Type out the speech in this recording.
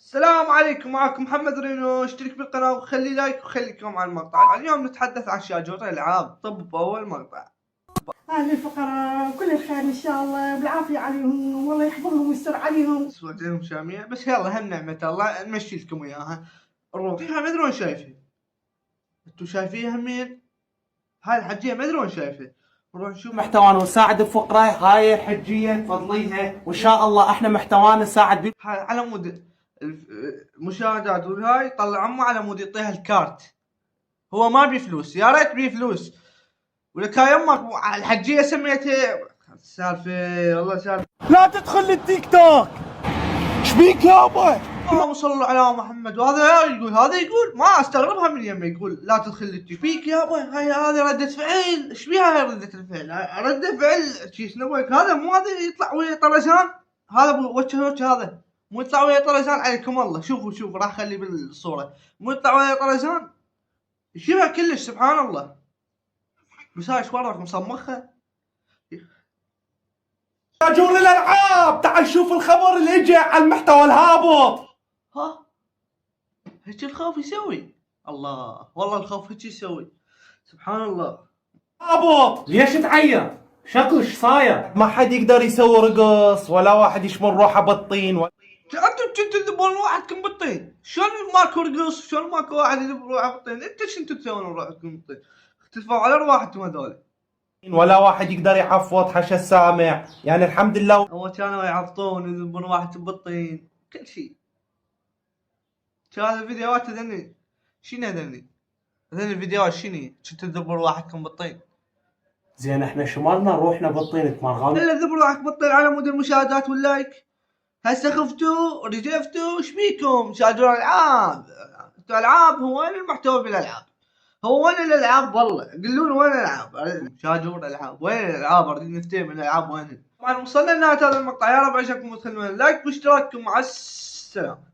السلام عليكم، معكم محمد رينو. اشترك بالقناة وخلي لايك وخليكم على المقطع. اليوم نتحدث عن شاجور الألعاب. طب أول مقطع. أهل الفقراء كل الخير إن شاء الله، بالعافية عليهم والله يحفظهم ويستر عليهم. سمعت لهم شامية بس يلا هم نعمة الله نمشي لكم إياها. نروح فيها ما أدري وين شايفين. أنتوا شايفيها مين؟ هاي الحجية ما أدري وين شايفها. نروح نشوف محتوانا ونساعد الفقراء. هاي الحجية فضليها وإن شاء الله احنا محتوانا نساعد بك. هاي على مود المشاهدات وهاي طلع عمه على مود يعطيها الكارت. هو ما بي فلوس، يا ريت بي فلوس. ولك يمك الحجية سميتها السالفة والله سالفة. لا تدخل التيك توك. شبيك يابا؟ اللهم صل على محمد. وهذا يقول ما استغربها من يمه يقول لا تدخل التيك فيك يابا. هاي هذه ردة فعل. ايش بيها هاي ردة الفعل؟ ردة فعل شي شنو هذا؟ مو هذا يطلع ويا طرزان. هذا وجه هذا مو يطلع ويا طرزان. عليكم الله شوفوا راح اخلي بالصورة. مو يطلع ويا طرزان يشبه كلش سبحان الله. بس هاي ايش وراك مصمخة؟ شاجور الالعاب تعال شوف الخبر اللي اجى على المحتوى الهابط. ها هيك الخوف يسوي. الله والله الخوف هيك يسوي سبحان الله. هابط ليش تعير؟ شكله ايش صاير؟ ما حد يقدر يسوي رقص ولا واحد يشمر روحه بالطين انتم تذبون روحكم بالطين. شلون ماكو رقص؟ شلون ماكو واحد يذب روحه بالطين؟ انتم شنو تسوون روحكم بالطين؟ اختلفوا على ارواحكم هذول. ولا واحد يقدر يحفظ حش السامع. يعني الحمد لله. هو كانوا يعفطون يذبون روحهم بالطين كل شيء. كان الفيديوهات هذني شنو هذني الفيديوهات شنو؟ كنتوا تذبون روحكم بالطين. زين احنا شمرنا روحنا بالطين تمرغم. الا ذبوا روحك بالطين على مود المشاهدات واللايك. هسه خفتوا رجفتوا ايش بيكم؟ شادوا العاب. العاب هو وين المحتوى بالالعاب؟ هو وين الالعاب؟ والله قولون وين الالعاب؟ شاجور الالعاب وين الالعاب؟ اريد نفتهم من الالعاب وين. طبعا وصلنا لنهاية هذا المقطع. يا رب عجبكم وتخلونا لايك واشتراككم. مع السلامة.